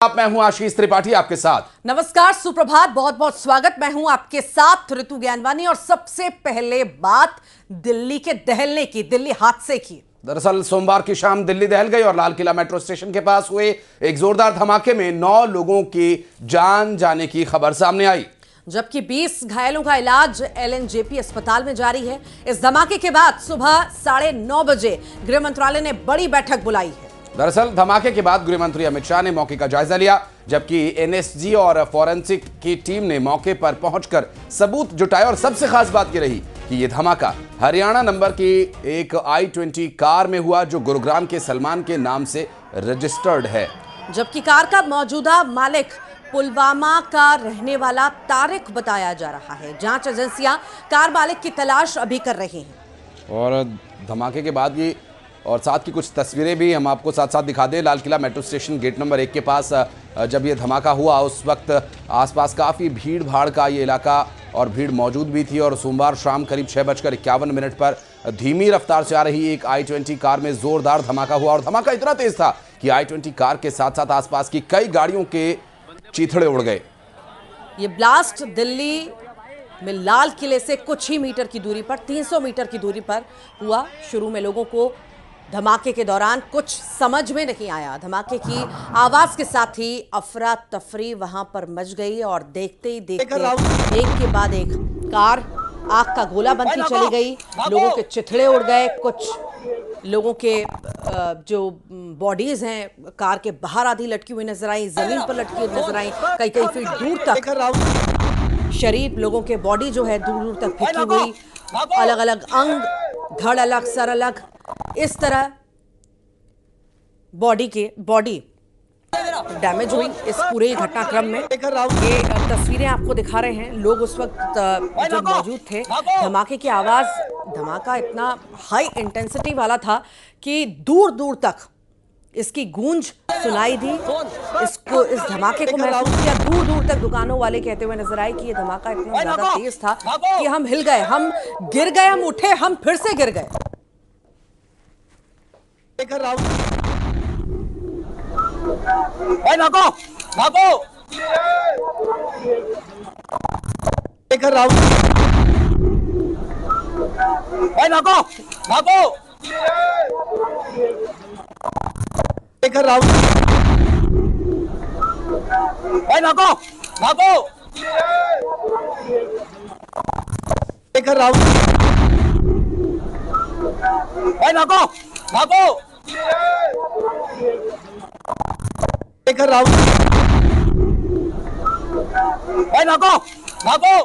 मैं हूं आशीष त्रिपाठी आपके साथ। नमस्कार, सुप्रभात, बहुत बहुत स्वागत। मैं हूं आपके साथ ऋतु ज्ञानवानी। और सबसे पहले बात दिल्ली के दहलने की, दिल्ली हादसे की। दरअसल सोमवार की शाम दिल्ली दहल गई और लाल किला मेट्रो स्टेशन के पास हुए एक जोरदार धमाके में 9 लोगों की जान जाने की खबर सामने आई, जबकि 20 घायलों का इलाज एलएनजेपी अस्पताल में जारी है। इस धमाके के बाद सुबह 9:30 बजे गृह मंत्रालय ने बड़ी बैठक बुलाई है। दरअसल धमाके के बाद गृह मंत्री अमित शाह ने मौके का जायजा लिया, जबकि एनएसजी और फॉरेंसिक की टीम ने मौके पर पहुंचकर सबूत जुटाए। और सबसे खास बात यह रही कि यह धमाका हरियाणा नंबर की एक i20 कार में हुआ, जो गुरुग्राम के सलमान के नाम से रजिस्टर्ड है। जबकि कार का मौजूदा मालिक पुलवामा का रहने वाला तारिक बताया जा रहा है। जांच एजेंसियां कार मालिक की तलाश अभी कर रही हैं। और धमाके के बाद की और साथ की कुछ तस्वीरें भी हम आपको साथ साथ दिखा दें। Lal Qila metro station gate number 1 के पास जब ये धमाका हुआ, उस वक्त आसपास काफ़ी भीड़ भाड़ का ये इलाका और भीड़ मौजूद भी थी। और सोमवार शाम करीब 6:51 पर धीमी रफ्तार से आ रही एक i20 कार में जोरदार धमाका हुआ। और धमाका इतना तेज था कि i20 कार के साथ साथ आसपास की कई गाड़ियों के चीथड़े उड़ गए। ये ब्लास्ट दिल्ली में लाल किले से कुछ ही मीटर की दूरी पर, 300 मीटर की दूरी पर हुआ। शुरू में लोगों को धमाके के दौरान कुछ समझ में नहीं आया। धमाके की आवाज के साथ ही अफरा तफरी वहां पर मच गई और देखते ही देखते एक के बाद एक कार आग का गोला बनती चली गई। लोगों के चिथड़े उड़ गए। कुछ लोगों के जो बॉडीज हैं कार के बाहर आधी लटकी हुई नजर आई, जमीन पर लटकी हुई नजर आई। कई कई फीट दूर तक शरीर, लोगों के बॉडी जो है दूर दूर तक फेंकी हुई। अलग अलग अंग, धड़ अलग, सर अलग, इस तरह बॉडी डैमेज हुई इस पूरे घटनाक्रम में। ये तस्वीरें आपको दिखा रहे हैं। लोग उस वक्त जब मौजूद थे, धमाके की आवाज, धमाका इतना हाई इंटेंसिटी वाला था कि दूर दूर तक इसकी गूंज सुनाई दी। इस धमाके को महसूस किया। दूर दूर तक दुकानों वाले कहते हुए नजर आए कि ये धमाका इतना ज्यादा तेज था कि हम हिल गए, हम गिर गए, हम उठे, हम फिर से गिर गए। भागो भागो भागो भागो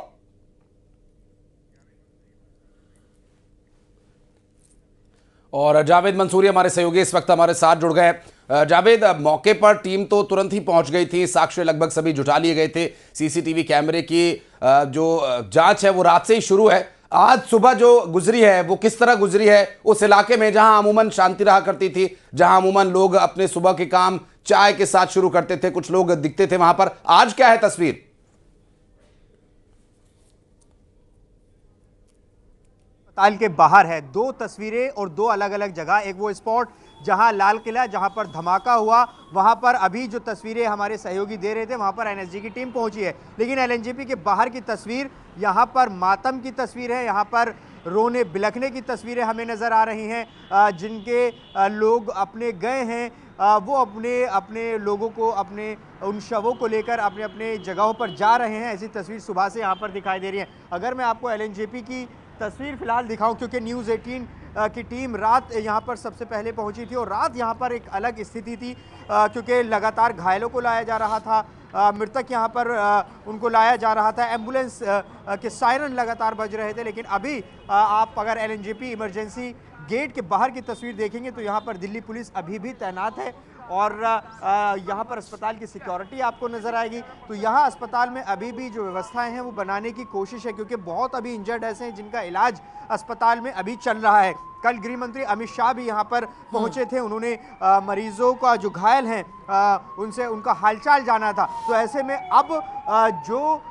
और जावेद मंसूरी हमारे सहयोगी इस वक्त हमारे साथ जुड़ गए। जावेद, मौके पर टीम तो तुरंत ही पहुंच गई थी, साक्ष्य लगभग सभी जुटा लिए गए थे। सीसीटीवी कैमरे की जो जांच है वो रात से ही शुरू है। आज सुबह जो गुजरी है वो किस तरह गुजरी है उस इलाके में जहां अमूमन शांति रहा करती थी, जहां अमूमन लोग अपने सुबह के काम चाय के साथ शुरू करते थे, कुछ लोग दिखते थे वहां पर, आज क्या है तस्वीर? अस्पताल के बाहर है। 2 तस्वीरें और 2 अलग अलग जगह। एक वो स्पॉट जहां लाल किला, जहां पर धमाका हुआ, वहां पर अभी जो तस्वीरें हमारे सहयोगी दे रहे थे, वहां पर एनएसजी की टीम पहुंची है। लेकिन एलएनजेपी के बाहर की तस्वीर, यहां पर मातम की तस्वीर है, यहां पर रोने बिलखने की तस्वीरें हमें नज़र आ रही हैं। जिनके लोग अपने गए हैं, वो अपने अपने लोगों को, अपने उन शवों को लेकर अपने अपने जगहों पर जा रहे हैं। ऐसी तस्वीर सुबह से यहाँ पर दिखाई दे रही है। अगर मैं आपको एलएनजेपी की तस्वीर फिलहाल दिखाऊं, क्योंकि न्यूज़ 18 की टीम रात यहाँ पर सबसे पहले पहुँची थी और रात यहाँ पर एक अलग स्थिति थी, क्योंकि लगातार घायलों को लाया जा रहा था, मृतक यहाँ पर उनको लाया जा रहा था, एम्बुलेंस के सायरन लगातार बज रहे थे। लेकिन अभी आप अगर एलएनजेपी इमरजेंसी गेट के बाहर की तस्वीर देखेंगे तो यहाँ पर दिल्ली पुलिस अभी भी तैनात है और यहाँ पर अस्पताल की सिक्योरिटी आपको नज़र आएगी। तो यहाँ अस्पताल में अभी भी जो व्यवस्थाएं हैं वो बनाने की कोशिश है, क्योंकि बहुत अभी इंजर्ड ऐसे हैं जिनका इलाज अस्पताल में अभी चल रहा है। कल गृह मंत्री अमित शाह भी यहाँ पर पहुँचे थे। उन्होंने मरीजों का जो घायल हैं उनसे उनका हालचाल जाना था। तो ऐसे में अब जो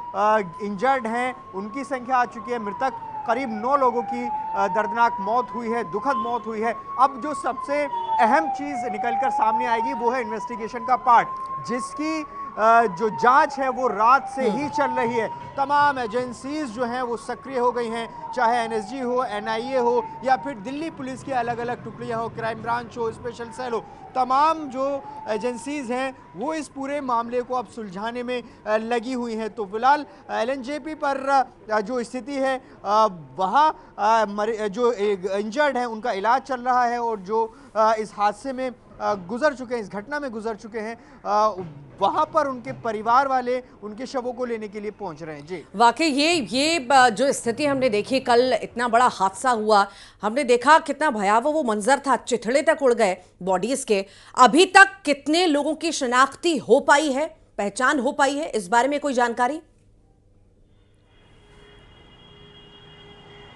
इंजर्ड हैं उनकी संख्या आ चुकी है, मृतक करीब 9 लोगों की दर्दनाक मौत हुई है, दुखद मौत हुई है। अब जो सबसे अहम चीज़ निकलकर सामने आएगी वो है इन्वेस्टिगेशन का पार्ट, जिसकी जो जांच है वो रात से ही चल रही है। तमाम एजेंसीज जो हैं वो सक्रिय हो गई हैं, चाहे एनएसजी हो, एनआईए हो या फिर दिल्ली पुलिस की अलग अलग टुकड़ियां हो, क्राइम ब्रांच हो, स्पेशल सेल हो। तमाम जो एजेंसीज हैं वो इस पूरे मामले को अब सुलझाने में लगी हुई हैं। तो फिलहाल एलएनजेपी पर जो स्थिति है वहाँ जो इंजर्ड हैं उनका इलाज चल रहा है, और जो इस हादसे में गुजर चुके हैं, इस घटना में गुजर चुके हैं, वहां पर उनके परिवार वाले उनके शवों को लेने के लिए पहुंच रहे हैं। जी वाकई ये जो स्थिति हमने देखी, कल इतना बड़ा हादसा हुआ, हमने देखा कितना भयावह वो मंजर था, चिथड़े तक उड़ गए बॉडीज के। अभी तक कितने लोगों की शिनाख्ती हो पाई है, पहचान हो पाई है, इस बारे में कोई जानकारी?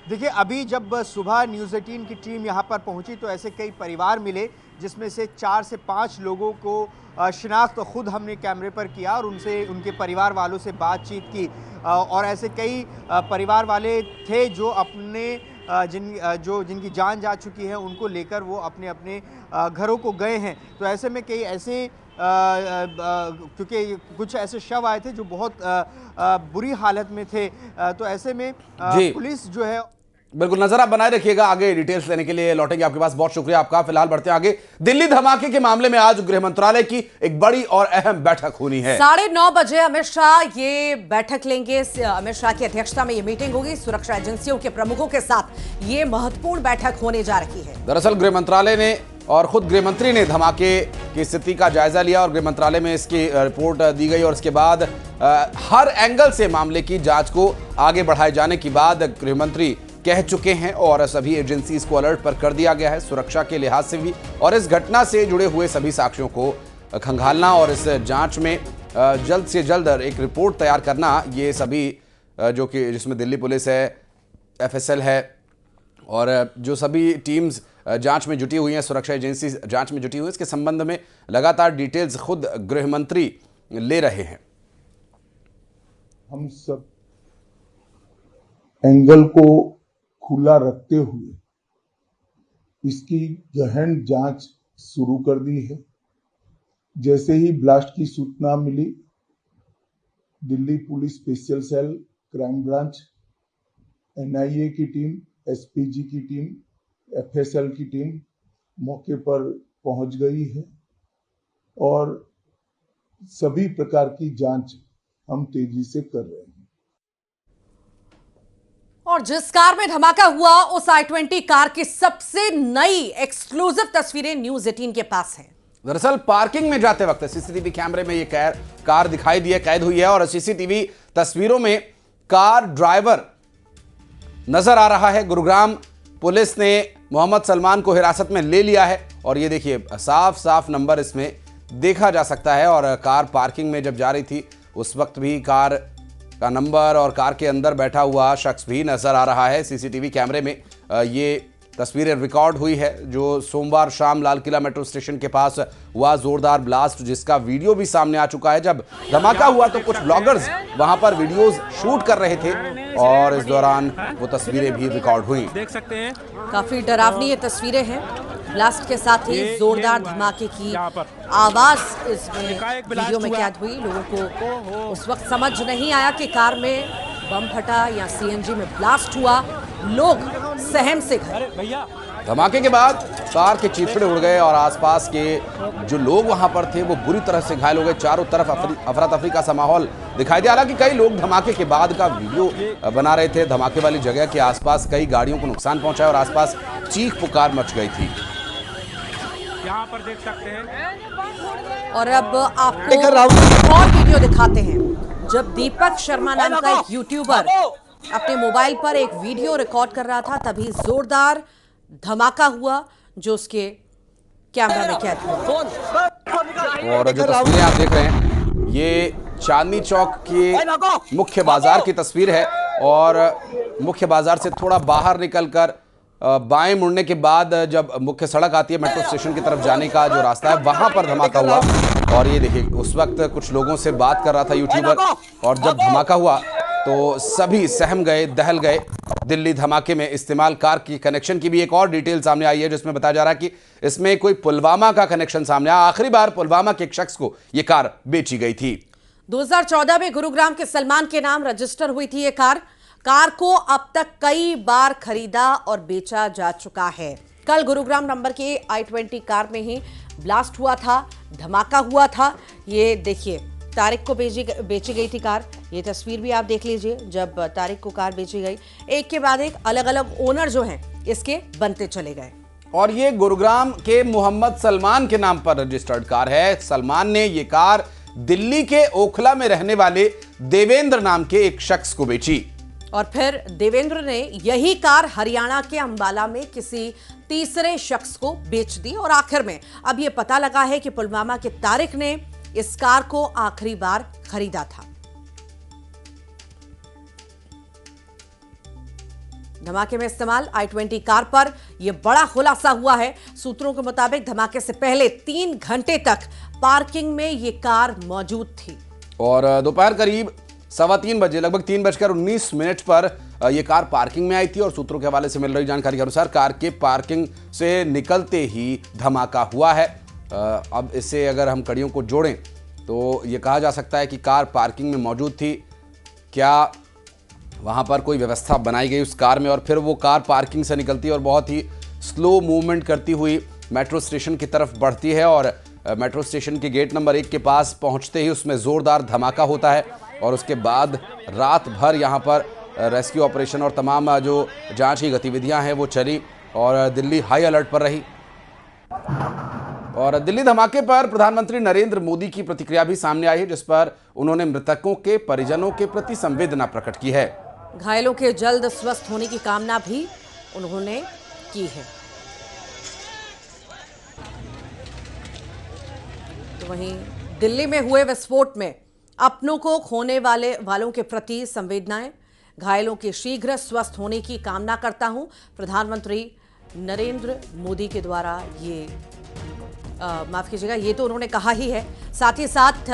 देखिए, अभी जब सुबह न्यूज़ 18 की टीम यहाँ पर पहुंची तो ऐसे कई परिवार मिले, जिसमें से 4 से 5 लोगों को शिनाख्त खुद हमने कैमरे पर किया और उनसे, उनके परिवार वालों से बातचीत की। और ऐसे कई परिवार वाले थे जो अपने जिनकी जान जा चुकी है उनको लेकर वो अपने अपने घरों को गए हैं। तो ऐसे में कई ऐसे क्योंकि कुछ ऐसे शव आए थे जो बहुत बुरी हालत में थे, तो ऐसे में पुलिस जो है। बिल्कुल, नजर आप बनाए रखिएगा। आगे डिटेल्स लेने के लिए लौटेंगे आपके पास। बहुत शुक्रिया आपका। फिलहाल बढ़ते हैं आगे। दिल्ली धमाके के मामले में आज गृह मंत्रालय की एक बड़ी और अहम बैठक होनी है। 9:30 बजे अमित शाह ये बैठक लेंगे। अमित शाह की अध्यक्षता में ये मीटिंग होगी। सुरक्षा एजेंसियों के प्रमुखों के साथ ये महत्वपूर्ण बैठक होने जा रही है। दरअसल गृह मंत्रालय ने और खुद गृह मंत्री ने धमाके की स्थिति का जायजा लिया और गृह मंत्रालय में इसकी रिपोर्ट दी गई, और इसके बाद हर एंगल से मामले की जांच को आगे बढ़ाए जाने के बाद गृह मंत्री कह चुके हैं और सभी एजेंसीज को अलर्ट पर कर दिया गया है, सुरक्षा के लिहाज से भी, और इस घटना से जुड़े हुए सभी साक्ष्यों को खंगालना और इस जांच में जल्द से जल्द एक रिपोर्ट तैयार करना, ये सभी जो कि जिसमें दिल्ली पुलिस है, एफएसएल है और जो सभी टीम्स जांच में जुटी हुई हैं, सुरक्षा एजेंसी जांच में जुटी हुई है, इसके संबंध में लगातार डिटेल्स खुद गृह मंत्री ले रहे हैं। हम सब एंगल को खुला रखते हुए इसकी गहन जांच शुरू कर दी है। जैसे ही ब्लास्ट की सूचना मिली, Delhi police special cell, crime branch, NIA की टीम, एसपीजी की टीम, एफएसएल की टीम मौके पर पहुंच गई है और सभी प्रकार की जांच हम तेजी से कर रहे हैं। और जिस कार में धमाका हुआ उस i20 कार की सबसे नई एक्सक्लूसिव तस्वीरें न्यूज़ 18 के पास हैं। दरअसल पार्किंग में जाते वक्त सीसीटीवी कैमरे में ये कार दिखाई दी है, कैद हुई है, और सीसीटीवी तस्वीरों में कार ड्राइवर नजर आ रहा है। गुरुग्राम पुलिस ने मोहम्मद सलमान को हिरासत में ले लिया है और ये देखिए साफ साफ नंबर इसमें देखा जा सकता है। और कार पार्किंग में जब जा रही थी उस वक्त भी कार का नंबर और कार के अंदर बैठा हुआ शख्स भी नजर आ रहा है। सीसीटीवी कैमरे में ये तस्वीरें रिकॉर्ड हुई है जो सोमवार शाम लाल किला मेट्रो स्टेशन के पास हुआ जोरदार ब्लास्ट, जिसका वीडियो भी सामने आ चुका है। जब धमाका हुआ तो कुछ ब्लॉगर्स वहां पर वीडियोस शूट कर रहे थे और इस दौरान वो तस्वीरें भी रिकॉर्ड हुई। देख सकते हैं काफी डरावनी ये तस्वीरें हैं। ब्लास्ट के साथ ही जोरदार धमाके की आवाज इसमें वीडियो में कैद हुई। लोगों को उस वक्त समझ नहीं आया कि कार में बम फटा या सीएनजी में ब्लास्ट हुआ। लोग सहम से गए। धमाके के बाद कार के चिथड़े उड़ गए और आसपास के जो लोग वहां पर थे वो बुरी तरह से घायल हो गए। चारों तरफ अफरा तफरी का सा माहौल दिखाई दिया। हालांकि कई लोग धमाके के बाद का वीडियो बना रहे थे। धमाके वाली जगह के आसपास कई गाड़ियों को नुकसान पहुंचा है और आसपास चीख पुकार मच गई थी। यहाँ पर देख सकते हैं और अब आपको एक और वीडियो दिखाते हैं। जब दीपक शर्मा नाम का एक यूट्यूबर अपने मोबाइल पर एक वीडियो रिकॉर्ड कर रहा था तभी जोरदार धमाका हुआ जो उसके कैमरा में कैद हुआ। और जो तस्वीरें आप देख रहे हैं ये चांदनी चौक के मुख्य बाजार की तस्वीर है और मुख्य बाजार से थोड़ा बाहर निकलकर बाएं मुड़ने के बाद जब मुख्य सड़क आती है मेट्रो स्टेशन की तरफ जाने का जो रास्ता है वहां पर धमाका हुआ। और ये देखिए उस वक्त कुछ लोगों से बात कर रहा था यूट्यूबर और जब धमाका हुआ तो सभी सहम गए, दहल गए। दिल्ली धमाके में इस्तेमाल कार की कनेक्शन की भी एक और डिटेल सामने आई है, जिसमें बताया जा रहा है कि इसमें कोई पुलवामा का कनेक्शन सामने आया। आखिरी बार पुलवामा के एक शख्स को यह कार बेची गई थी। 2014 में गुरुग्राम के सलमान के नाम रजिस्टर हुई थी ये कार को अब तक कई बार खरीदा और बेचा जा चुका है। कल गुरुग्राम नंबर की i20 कार में ही ब्लास्ट हुआ था, धमाका हुआ था। ये देखिए, तारिक को बेची गई थी कार। ये तस्वीर भी आप देख लीजिए, जब तारिक को कार बेची गई, एक के बाद एक अलग अलग ओनर जो हैं इसके बनते चले गए। और ये गुरुग्राम के मोहम्मद सलमान के नाम पर रजिस्टर्ड कार है। सलमान ने ये कार दिल्ली के ओखला में रहने वाले देवेंद्र नाम के एक शख्स को बेची और फिर देवेंद्र ने यही कार हरियाणा के अंबाला में किसी तीसरे शख्स को बेच दी। और आखिर में अब यह पता लगा है कि पुलवामा के तारिक ने इस कार को आखिरी बार खरीदा था। धमाके में इस्तेमाल i20 कार पर यह बड़ा खुलासा हुआ है। सूत्रों के मुताबिक धमाके से पहले 3 घंटे तक पार्किंग में यह कार मौजूद थी और दोपहर करीब 3:15 बजे, लगभग 3:19 पर यह कार पार्किंग में आई थी। और सूत्रों के हवाले से मिल रही जानकारी के अनुसार कार के पार्किंग से निकलते ही धमाका हुआ है। अब इससे अगर हम कड़ियों को जोड़ें तो ये कहा जा सकता है कि कार पार्किंग में मौजूद थी। क्या वहाँ पर कोई व्यवस्था बनाई गई उस कार में, और फिर वो कार पार्किंग से निकलती है और बहुत ही स्लो मूवमेंट करती हुई मेट्रो स्टेशन की तरफ बढ़ती है। और मेट्रो स्टेशन के गेट नंबर 1 के पास पहुँचते ही उसमें ज़ोरदार धमाका होता है। और उसके बाद रात भर यहाँ पर रेस्क्यू ऑपरेशन और तमाम जो जांच की गतिविधियां हैं वो चली और दिल्ली हाई अलर्ट पर रही। और दिल्ली धमाके पर प्रधानमंत्री नरेंद्र मोदी की प्रतिक्रिया भी सामने आई है, जिस पर उन्होंने मृतकों के परिजनों के प्रति संवेदना प्रकट की है। घायलों के जल्द स्वस्थ होने की कामना भी उन्होंने की है। तो वहीं दिल्ली में हुए विस्फोट में अपनों को खोने वालों के प्रति संवेदनाएं, घायलों के शीघ्र स्वस्थ होने की कामना करता हूं। प्रधानमंत्री नरेंद्र मोदी के द्वारा ये माफ कीजिएगा, ये तो उन्होंने कहा ही है। साथ ही साथ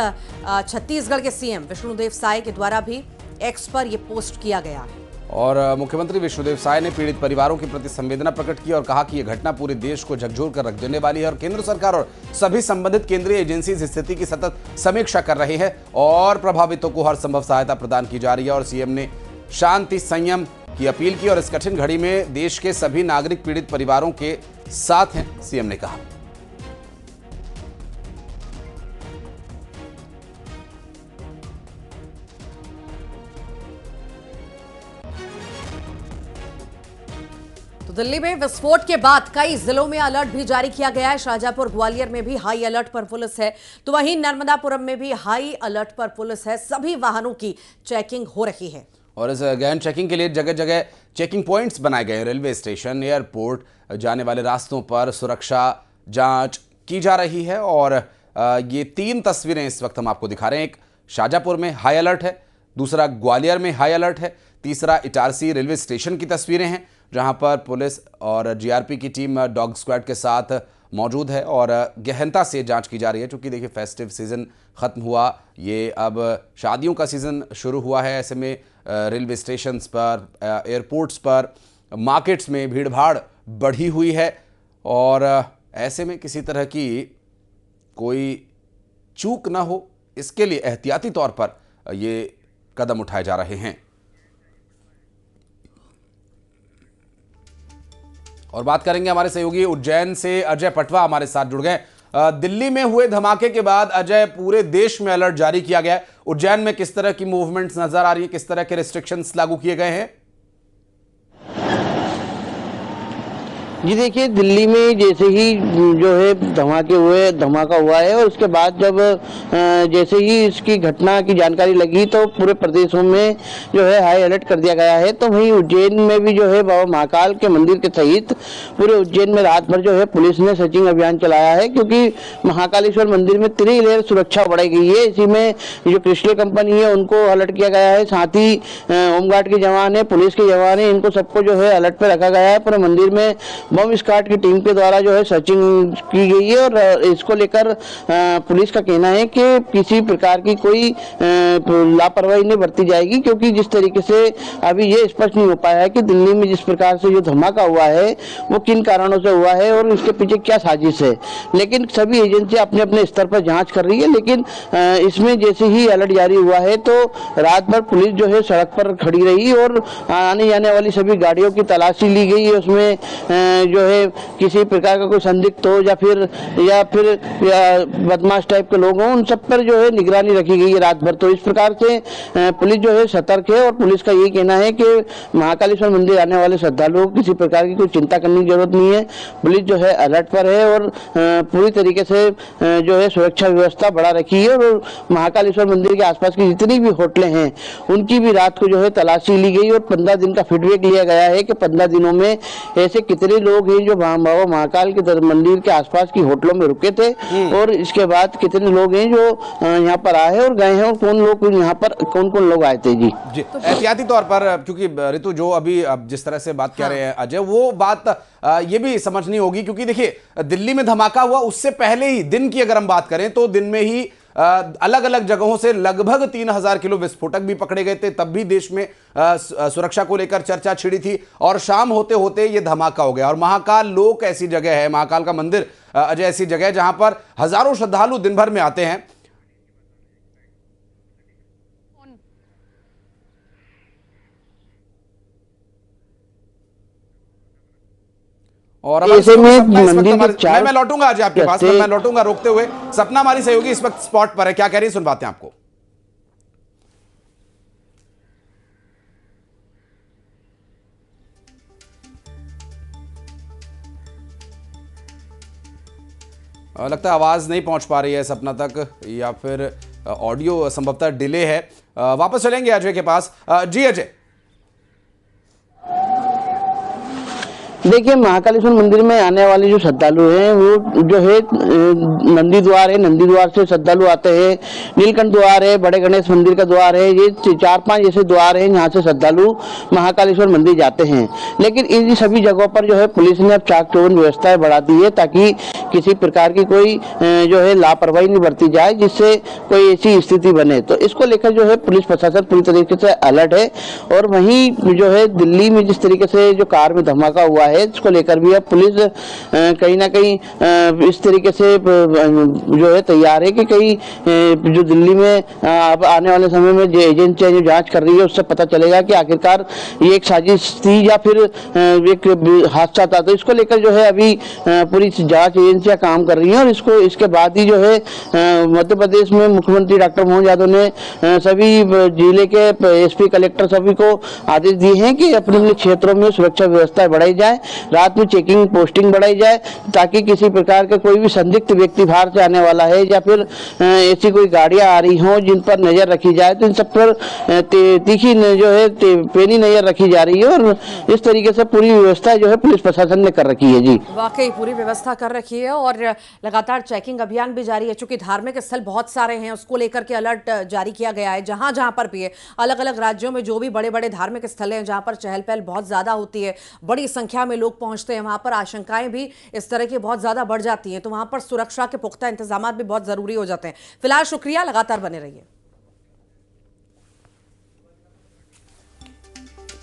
छत्तीसगढ़ के सीएम विष्णुदेव साय के द्वारा भी एक्स पर यह पोस्ट किया गया है। और मुख्यमंत्री विष्णुदेव साय ने पीड़ित परिवारों के प्रति संवेदना प्रकट की और कहा कि यह घटना पूरे देश को झकझोर कर रख देने वाली है और केंद्र सरकार और सभी संबंधित केंद्रीय एजेंसी इस स्थिति की सतत समीक्षा कर रही है और प्रभावितों को हर संभव सहायता प्रदान की जा रही है। और सीएम ने शांति संयम की अपील की और इस कठिन घड़ी में देश के सभी नागरिक पीड़ित परिवारों के साथ हैं, सीएम ने कहा। तो दिल्ली में विस्फोट के बाद कई जिलों में अलर्ट भी जारी किया गया है। शाहजहांपुर, ग्वालियर में भी हाई अलर्ट पर पुलिस है, तो वहीं नर्मदापुरम में भी हाई अलर्ट पर पुलिस है। सभी वाहनों की चेकिंग हो रही है और इस गहन चेकिंग के लिए जगह जगह चेकिंग पॉइंट्स बनाए गए। रेलवे स्टेशन, एयरपोर्ट जाने वाले रास्तों पर सुरक्षा जांच की जा रही है। और ये 3 तस्वीरें इस वक्त हम आपको दिखा रहे हैं। एक शाहजहांपुर में हाई अलर्ट है, दूसरा ग्वालियर में हाई अलर्ट है, तीसरा इटारसी रेलवे स्टेशन की तस्वीरें हैं, जहां पर पुलिस और जीआरपी की टीम डॉग स्क्वाड के साथ मौजूद है और गहनता से जांच की जा रही है। क्योंकि देखिए, फेस्टिव सीज़न ख़त्म हुआ, ये अब शादियों का सीज़न शुरू हुआ है। ऐसे में रेलवे स्टेशंस पर, एयरपोर्ट्स पर, मार्केट्स में भीड़ भाड़ बढ़ी हुई है और ऐसे में किसी तरह की कोई चूक ना हो, इसके लिए एहतियाती तौर पर ये कदम उठाए जा रहे हैं। और बात करेंगे हमारे सहयोगी उज्जैन से अजय पटवा हमारे साथ जुड़ गए। दिल्ली में हुए धमाके के बाद अजय, पूरे देश में अलर्ट जारी किया गया है। उज्जैन में किस तरह की मूवमेंट्स नजर आ रही है, किस तरह के रिस्ट्रिक्शंस लागू किए गए हैं? जी देखिए, दिल्ली में जैसे ही जो है धमाका हुआ है और उसके बाद जब जैसे ही इसकी घटना की जानकारी लगी तो पूरे प्रदेशों में जो है हाई अलर्ट कर दिया गया है। तो वहीं उज्जैन में भी जो है बाबा महाकाल के मंदिर के सहित पूरे उज्जैन में रात भर जो है पुलिस ने सर्चिंग अभियान चलाया है, क्योंकि महाकालेश्वर मंदिर में 3 लेयर सुरक्षा बढ़ाई गई है। इसी में जो क्रिस्टल कंपनी है उनको अलर्ट किया गया है, साथ ही होमगार्ड के जवान है, पुलिस के जवान है, इनको सबको जो है अलर्ट पर रखा गया है। पूरे मंदिर में बम स्क्वाड की टीम के द्वारा जो है सर्चिंग की गई है और इसको लेकर पुलिस का कहना है कि किसी प्रकार की कोई लापरवाही नहीं बरती जाएगी, क्योंकि जिस तरीके से अभी ये स्पष्ट नहीं हो पाया है कि दिल्ली में जिस प्रकार से जो धमाका हुआ है वो किन कारणों से हुआ है और इसके पीछे क्या साजिश है। लेकिन सभी एजेंसियां अपने अपने स्तर पर जांच कर रही है, लेकिन इसमें जैसे ही अलर्ट जारी हुआ है तो रात भर पुलिस जो है सड़क पर खड़ी रही और आने जाने वाली सभी गाड़ियों की तलाशी ली गई है। उसमें जो है किसी प्रकार का कोई संदिग्ध हो या फिर बदमाश टाइप के लोग हों, उन सब पर जो है निगरानी रखी गई है रात भर। तो इस प्रकार से पुलिस जो है सतर्क है और पुलिस का यही कहना है कि महाकालेश्वर मंदिर आने वाले श्रद्धालुओं को किसी प्रकार की कोई चिंता करने की जरूरत नहीं है। पुलिस जो है अलर्ट पर है और पूरी तरीके से जो है सुरक्षा व्यवस्था बढ़ा रखी है और महाकालेश्वर मंदिर के आसपास की जितनी भी होटलें हैं उनकी भी रात को जो है तलाशी ली गई और 15 दिन का फीडबैक लिया गया है कि 15 दिनों में ऐसे कितने लोग हैं जो बाबा महाकाल के मंदिर के आसपास की होटलों में रुके थे और इसके बाद कितने लोग हैं जो यहाँ पर आए और गए हैं और कौन लोग यहाँ पर कौन लोग आए थे। जी एहतियाती तौर पर, क्योंकि ऋतु जो अभी अब जिस तरह से बात कर रहे हैं अजय, वो बात ये भी समझनी होगी, क्योंकि देखिए दिल्ली में धमाका हुआ उससे पहले ही दिन की अगर हम बात करें तो दिन में ही अलग अलग जगहों से लगभग 3000 किलो विस्फोटक भी पकड़े गए थे। तब भी देश में सुरक्षा को लेकर चर्चा छिड़ी थी और शाम होते होते ये धमाका हो गया। और महाकाल लोक ऐसी जगह है, महाकाल का मंदिर अजय ऐसी जगह है जहां पर हजारों श्रद्धालु दिन भर में आते हैं। और ऐसे में मंदिर के मैं लौटूंगा आज आपके पास, मैं लौटूंगा रोकते हुए। सपना हमारी सहयोगी इस वक्त स्पॉट पर है, क्या कह रही है सुनवाते हैं आपको। लगता है आवाज नहीं पहुंच पा रही है सपना तक, या फिर ऑडियो संभवतः डिले है। वापस चलेंगे अजय के पास। जी अजय, देखिए महाकालेश्वर मंदिर में आने वाले जो श्रद्धालु हैं वो जो है नंदी द्वार है, नंदी द्वार से श्रद्धालु आते हैं, नीलकंठ द्वार है, बड़े गणेश मंदिर का द्वार है, ये 4-5 ऐसे द्वार हैं जहाँ से श्रद्धालु महाकालेश्वर मंदिर जाते हैं। लेकिन इन सभी जगहों पर जो है पुलिस ने अब चाक चौबंद व्यवस्थाएं बढ़ा दी है ताकि किसी प्रकार की कोई जो है लापरवाही नहीं बरती जाए जिससे कोई ऐसी स्थिति बने। तो इसको लेकर जो है पुलिस प्रशासन पूरी तरीके से अलर्ट है। और वहीं जो है दिल्ली में जिस तरीके से जो कार में धमाका हुआ है इसको लेकर भी अब पुलिस कहीं ना कहीं इस तरीके से जो है तैयार है कि कहीं जो दिल्ली में अब आने वाले समय में जो एजेंसियां जो जांच कर रही है उससे पता चलेगा कि आखिरकार ये एक साजिश थी या फिर एक हादसा था। तो इसको लेकर जो है अभी पूरी जांच एजेंसियां काम कर रही हैं और इसके बाद ही जो है मध्य प्रदेश में मुख्यमंत्री डॉक्टर मोहन यादव ने सभी जिले के एसपी कलेक्टर सभी को आदेश दिए हैं कि अपने अपने क्षेत्रों में सुरक्षा व्यवस्था बढ़ाई जाए, रात में चेकिंग पोस्टिंग बढ़ाई जाए ताकि किसी प्रकार का कोई भी संदिग्ध व्यक्ति बाहर से आने वाला है या फिर ऐसी कोई गाड़ियां आ रही हों जिन पर नजर रखी जाए तो इन सब पर तीखी जो है पैनी नजर रखी जा रही है। और इस तरीके से पूरी व्यवस्था जो है पुलिस प्रशासन ने कर रखी है। जी वाकई पूरी व्यवस्था कर रखी है और लगातार चेकिंग अभियान भी जारी है। चूंकि धार्मिक स्थल बहुत सारे हैं उसको लेकर के अलर्ट जारी किया गया है। जहां जहां पर भी है अलग अलग राज्यों में जो भी बड़े बड़े धार्मिक स्थल हैं जहां पर चहल पहल बहुत ज्यादा होती है, बड़ी संख्या में लोग पहुंचते हैं, वहां पर आशंकाएं भी इस तरह की बहुत ज्यादा बढ़ जाती हैं। तो वहां पर सुरक्षा के पुख्ता इंतजाम भी बहुत जरूरी हो जाते हैं। फिलहाल शुक्रिया, लगातार बने रहिए।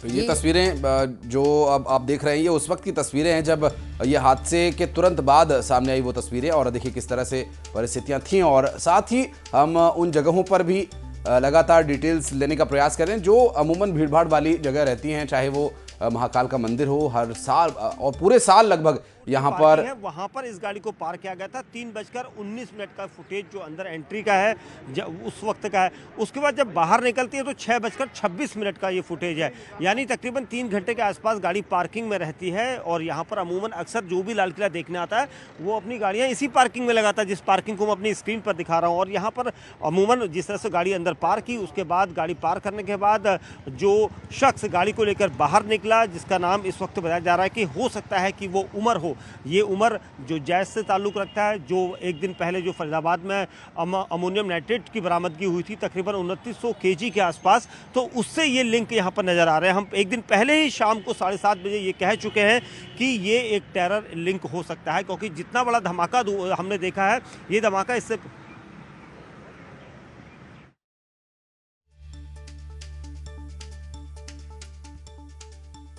तो ये तस्वीरें जो अब आप देख रहे हैं ये उस वक्त की तस्वीरें हैं जब ये हादसे के तुरंत बाद सामने आई वो तस्वीरें, और देखिए किस तरह से परिस्थितियां थीं। और साथ ही हम उन जगहों पर भी लगातार डिटेल्स लेने का प्रयास करें जो अमूमन भीड़भाड़ वाली जगह रहती हैं, चाहे वो महाकाल का मंदिर हो। हर साल और पूरे साल लगभग यहाँ पर वहाँ पर इस गाड़ी को पार किया गया था। 3:19 का फुटेज जो अंदर एंट्री का है उस वक्त का है। उसके बाद जब बाहर निकलती है तो 6:26 का ये फुटेज है, यानी तकरीबन 3 घंटे के आसपास गाड़ी पार्किंग में रहती है। और यहाँ पर अमूमन अक्सर जो भी लाल किला देखने आता है वो अपनी गाड़ियाँ इसी पार्किंग में लगाता है, जिस पार्किंग को मैं अपनी स्क्रीन पर दिखा रहा हूँ। और यहाँ पर अमूमन जिस तरह से गाड़ी अंदर पार की, उसके बाद गाड़ी पार करने के बाद जो शख्स गाड़ी को लेकर बाहर निकला, जिसका नाम इस वक्त बताया जा रहा है कि हो सकता है कि वो उमर हो, हो। ये उमर जो जैज से ताल्लुक़ रखता है, जो एक दिन पहले जो फरीदाबाद में अमोनियम नाइट्रेट की बरामदगी हुई थी तकरीबन 2900 kg के आसपास, तो उससे ये लिंक यहाँ पर नज़र आ रहे हैं। हम एक दिन पहले ही शाम को 7:30 बजे ये कह चुके हैं कि ये एक टेरर लिंक हो सकता है, क्योंकि जितना बड़ा धमाका हमने देखा है, ये धमाका इससे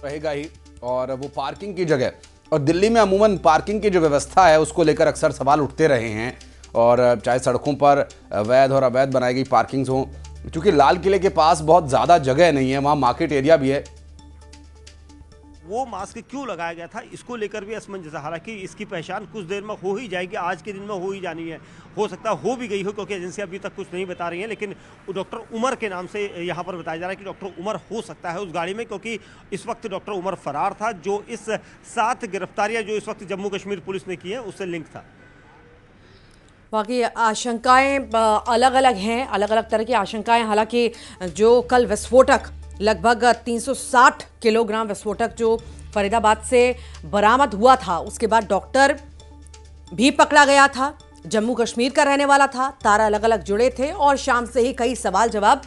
रहेगा ही। और वो पार्किंग की जगह, और दिल्ली में अमूमन पार्किंग की जो व्यवस्था है उसको लेकर अक्सर सवाल उठते रहे हैं, और चाहे सड़कों पर वैध और अवैध बनाई गई पार्किंग्स हों, क्योंकि लाल किले के पास बहुत ज़्यादा जगह नहीं है, वहाँ मार्केट एरिया भी है। वो मास्क क्यों लगाया गया था, इसको लेकर भी असमंजस है। हालांकि इसकी पहचान कुछ देर में हो ही जाएगी, आज के दिन में हो ही जानी है, हो सकता है हो भी गई हो, क्योंकि एजेंसी अभी तक कुछ नहीं बता रही है। लेकिन डॉक्टर उमर के नाम से यहाँ पर बताया जा रहा है कि डॉक्टर उमर हो सकता है उस गाड़ी में, क्योंकि इस वक्त डॉक्टर उमर फरार था। जो इस 7 गिरफ्तारियाँ जो इस वक्त जम्मू कश्मीर पुलिस ने की है उससे लिंक था। बाकी आशंकाएं अलग अलग हैं, अलग अलग तरह की आशंकाएं। हालांकि जो कल विस्फोटक लगभग 360 किलोग्राम विस्फोटक जो फरीदाबाद से बरामद हुआ था, उसके बाद डॉक्टर भी पकड़ा गया था, जम्मू कश्मीर का रहने वाला था, तार अलग अलग जुड़े थे और शाम से ही कई सवाल जवाब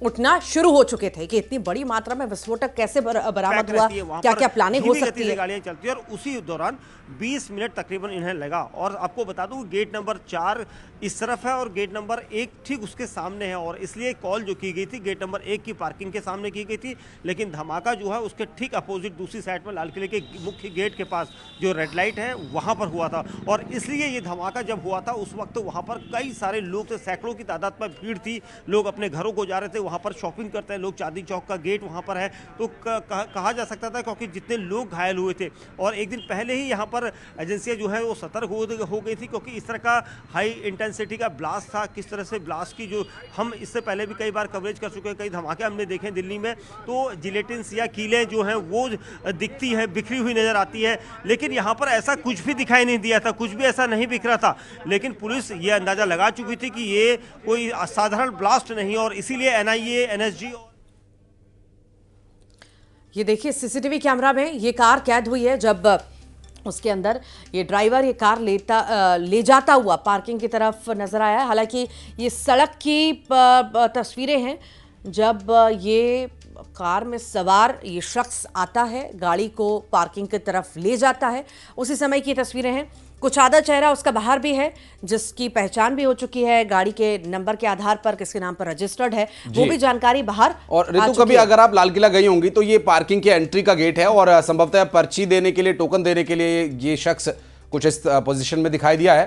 उठना शुरू हो चुके थे कि इतनी बड़ी मात्रा में विस्फोटक कैसे बरामद हुआ, क्या क्या प्लानिंग हो सकती है। गाड़ियां चलती है और उसी दौरान 20 मिनट तकरीबन इन्हें लगा। और आपको बता दूं गेट नंबर 4 इस तरफ है और गेट नंबर 1 ठीक उसके सामने है, और इसलिए कॉल जो की गई थी गेट नंबर 1 की पार्किंग के सामने की गई थी, लेकिन धमाका जो है उसके ठीक अपोजिट दूसरी साइड में लाल किले के मुख्य गेट के पास जो रेड लाइट है वहाँ पर हुआ था। और इसलिए ये धमाका जब हुआ था उस वक्त वहाँ पर कई सारे लोग थे, सैकड़ों की तादाद में भीड़ थी, लोग अपने घरों को जा रहे थे, वहाँ पर शॉपिंग करते हैं लोग, चांदनी चौक का गेट वहाँ पर है, तो कहा जा सकता था, क्योंकि जितने लोग घायल हुए थे। और एक दिन पहले ही यहाँ पर एजेंसियाँ जो है वो सतर्क हो गई थी, क्योंकि इस तरह का हाई इंटेंसिटी का ब्लास्ट था। किस तरह से ब्लास्ट की जो हम इससे पहले भी कई बार कवरेज कर चुके हैं, कई धमाके हमने देखे दिल्ली में, तो जिलेटिन्स या कीलें जो हैं वो दिखती है, बिखरी हुई नज़र आती है, लेकिन यहाँ पर ऐसा कुछ भी दिखाई नहीं दिया था, कुछ भी ऐसा नहीं बिखरा था। लेकिन पुलिस ये अंदाज़ा लगा चुकी थी कि ये कोई असाधारण ब्लास्ट नहीं, और इसीलिए एनआईए, एनएसजी। ये देखिए सीसीटीवी कैमरा में ये कार कैद हुई है, जब उसके अंदर ये ड्राइवर ये कार ले जाता हुआ पार्किंग की तरफ नजर आया है। हालांकि ये सड़क की तस्वीरें हैं, जब ये कार में सवार ये शख्स आता है, गाड़ी को पार्किंग की तरफ ले जाता है, उसी समय की तस्वीरें हैं। कुछ आधा चेहरा उसका बाहर भी है, जिसकी पहचान भी हो चुकी है, गाड़ी के नंबर के आधार पर किसके नाम पर रजिस्टर्ड है वो भी जानकारी बाहर। और ऋतु, कभी अगर आप लाल किला गई होंगी तो ये पार्किंग के एंट्री का गेट है, और संभवतः पर्ची देने के लिए, टोकन देने के लिए ये शख्स कुछ इस पोजीशन में दिखाई दिया है।